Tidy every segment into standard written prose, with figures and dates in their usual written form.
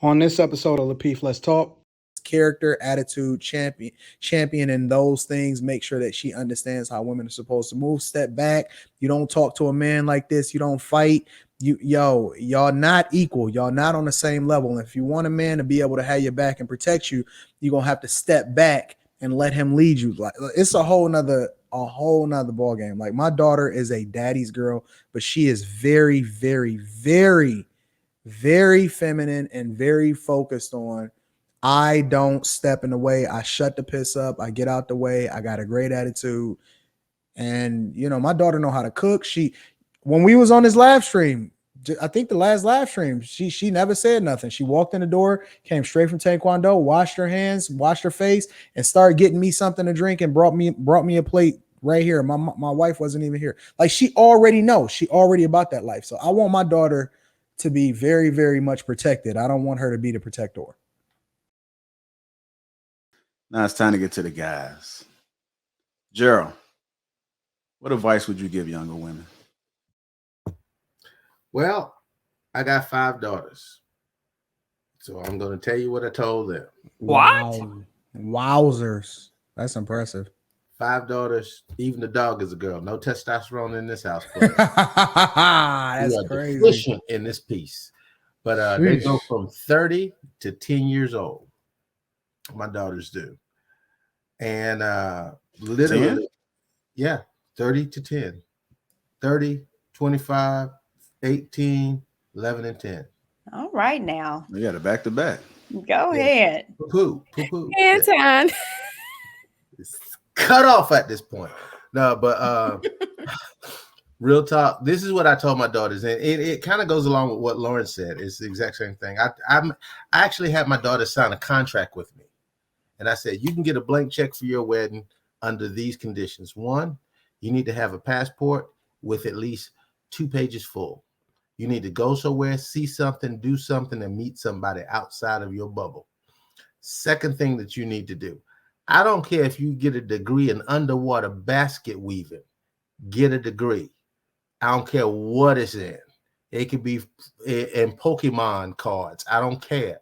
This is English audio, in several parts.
On this episode of Lapeef, Let's Talk. Character, attitude, champion in those things. Make sure that she understands how women are supposed to move. Step back. You don't talk to a man like this. You don't fight. Y'all not equal. Y'all not on the same level. And if you want a man to be able to have your back and protect you, you're gonna have to step back and let him lead you. Like it's a whole nother ball game. Like my daughter is a daddy's girl, but she is very, very, very, very feminine and very focused on. I don't step in the way. I shut the piss up. I get out the way. I got a great attitude. And, my daughter know how to cook. When we was on this live stream, I think the last live stream, she never said nothing. She walked in the door, came straight from Taekwondo, washed her hands, washed her face, and started getting me something to drink and brought me a plate right here. My wife wasn't even here. Like she already knows. She already about that life. So I want my daughter to be very, very much protected. I don't want her to be the protector. Now it's time to get to the guys. Gerald, what advice would you give younger women? Well, I got 5 daughters. So I'm going to tell you what I told them. What? Wowzers. That's impressive. 5 daughters. Even the dog is a girl. No testosterone in this house. That's crazy. Deficient in this piece. But they go from 30 to 10 years old. My daughters do. And literally, 30 to 10. 30, 25, 18, 11, and 10. All right now. We got it back to back. Go ahead. Poo. Anton. It's cut off at this point. No, but real talk. This is what I told my daughters, and it kind of goes along with what Lauren said. It's the exact same thing. I actually had my daughter sign a contract with me. And I said, you can get a blank check for your wedding under these conditions. 1, you need to have a passport with at least 2 pages full. You need to go somewhere, see something, do something, and meet somebody outside of your bubble. Second thing that you need to do, I don't care if you get a degree in underwater basket weaving, get a degree. I don't care what it's in. It could be in Pokemon cards. I don't care.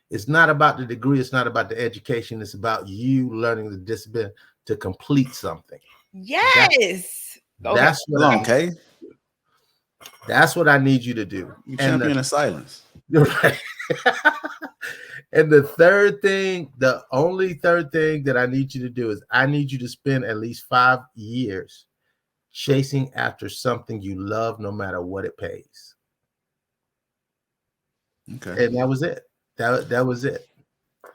It's not about the degree. It's not about the education. It's about you learning the discipline to complete something. Yes. That's what I need you to do. You champion of silence. Right. And the only third thing that I need you to do is I need you to spend at least 5 years chasing after something you love, no matter what it pays. Okay. And that was it. That was it.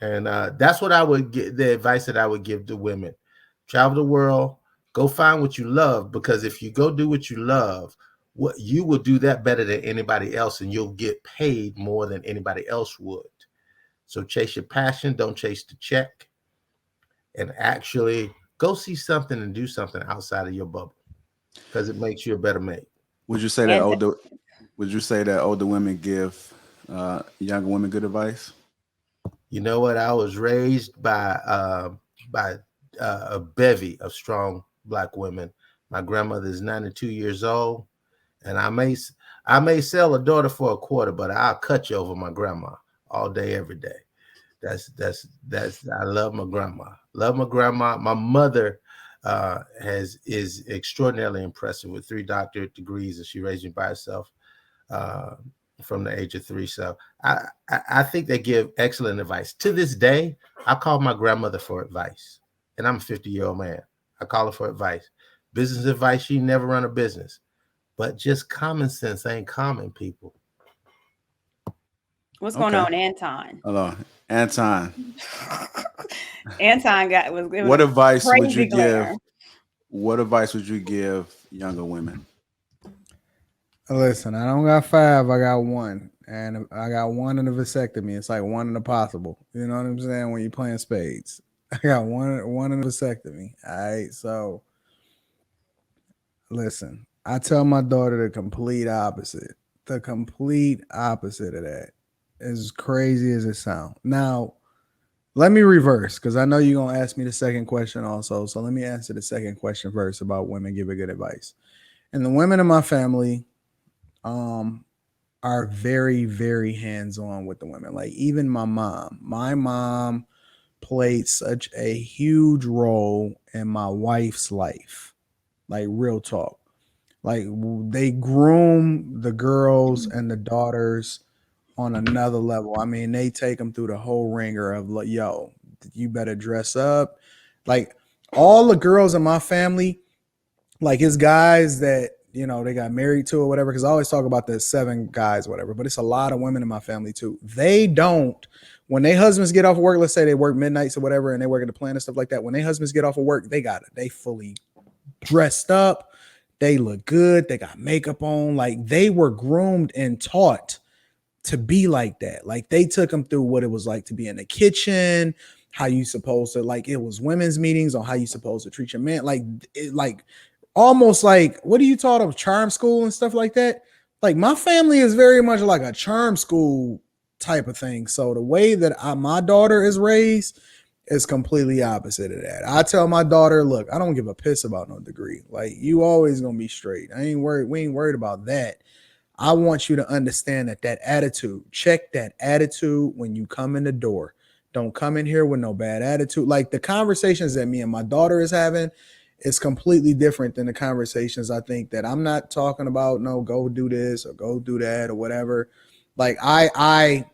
And that's what I would get, the advice that I would give to women. Travel the world, go find what you love, because if you go do what you love, what you will do that better than anybody else, and you'll get paid more than anybody else would. So chase your passion, don't chase the check, and actually go see something and do something outside of your bubble, because it makes you a better mate. Would you say that older women give younger women good advice? You know what? I was raised by a bevy of strong Black women. My grandmother is 92 years old, and I may sell a daughter for a quarter, but I'll cut you over my grandma all day, every day. That's I love my grandma. Love my grandma. My mother is extraordinarily impressive with 3 doctorate degrees, and she raised me by herself from the age of 3. So I think they give excellent advice. To this day, I call my grandmother for advice, and I'm a 50-year-old man. I call her for advice. Business advice, she never run a business, but just common sense ain't common, people. What's going on, Anton? Hello, Anton. Anton what advice would you give? What advice would you give younger women? Listen, I don't got 5. I got 1, and I got 1 in a vasectomy. It's like 1 in a possible. You know what I'm saying? When you're playing spades, I got one in a vasectomy. All right, so listen. I tell my daughter the complete opposite. The complete opposite of that. As crazy as it sounds. Now, let me reverse, because I know you're going to ask me the second question also. So let me answer the second question first about women giving good advice. And the women in my family, are very, very hands-on with the women. Like even my mom played such a huge role in my wife's life. Like real talk. Like they groom the girls and the daughters on another level. I mean, they take them through the whole ringer of like, yo, you better dress up. Like all the girls in my family, like his guys that they got married to or whatever. Because I always talk about the 7 guys, whatever. But it's a lot of women in my family too. They don't. When their husbands get off of work, let's say they work midnights or whatever, and they work at the plant and stuff like that. When their husbands get off of work, they got it. They fully dressed up. They look good. They got makeup on. Like they were groomed and taught to be like that. Like they took them through what it was like to be in the kitchen, how you supposed to, like it was women's meetings on how you supposed to treat your man. Like like almost like, what do you taught them? Charm school and stuff like that. Like my family is very much like a charm school type of thing. So the way that my daughter is raised is completely opposite of that. I tell my daughter, look, I don't give a piss about no degree. Like you always gonna be straight. I ain't worried. We ain't worried about that. I want you to understand that attitude, check that attitude when you come in the door. Don't come in here with no bad attitude. Like the conversations that me and my daughter is having is completely different than the conversations I think that I'm not talking about. No, go do this or go do that or whatever. Like I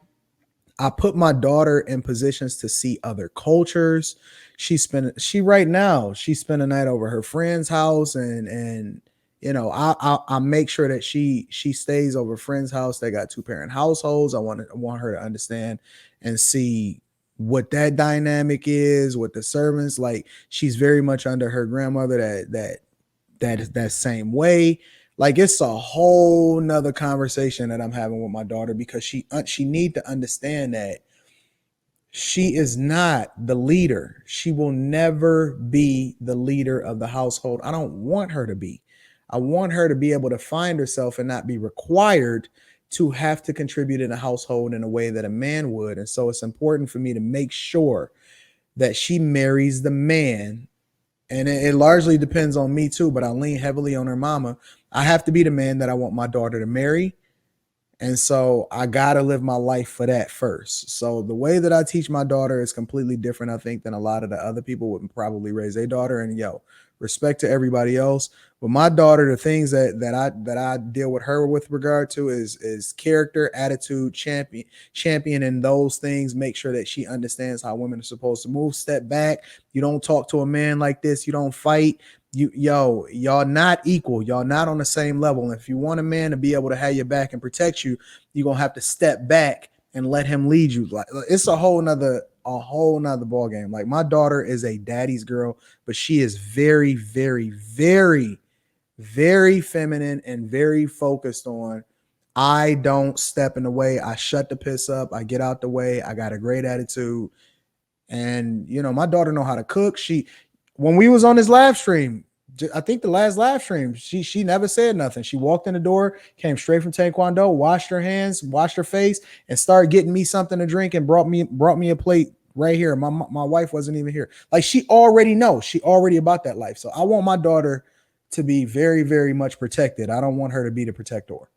put my daughter in positions to see other cultures. She spent a night over her friend's house and I make sure that she stays over friend's house. They got 2-parent households. I want her to understand and see what that dynamic is with the servants. Like she's very much under her grandmother that is that same way. Like it's a whole nother conversation that I'm having with my daughter because she need to understand that she is not the leader. She will never be the leader of the household. I don't want her to be. I want her to be able to find herself and not be required to have to contribute in a household in a way that a man would. And so it's important for me to make sure that she marries the man. And it largely depends on me too, but I lean heavily on her mama. I have to be the man that I want my daughter to marry. And so I got to live my life for that first. So the way that I teach my daughter is completely different, I think, than a lot of the other people would probably raise their daughter. And respect to everybody else. But my daughter, the things that I deal with her with regard to is character, attitude, champion in those things. Make sure that she understands how women are supposed to move. Step back. You don't talk to a man like this. You don't fight. Y'all not equal. Y'all not on the same level. And if you want a man to be able to have your back and protect you, you're gonna have to step back and let him lead you. Like it's a whole nother ball game. Like my daughter is a daddy's girl, but she is very, very, very, very feminine and very focused on I don't step in the way. I shut the piss up. I get out the way. I got a great attitude. And my daughter know how to cook. When we was on this live stream, I think the last live stream, she never said nothing. She walked in the door, came straight from Taekwondo, washed her hands, washed her face, and started getting me something to drink and brought me a plate right here. My wife wasn't even here. Like she already knows. She already about that life. So I want my daughter to be very, very much protected. I don't want her to be the protector.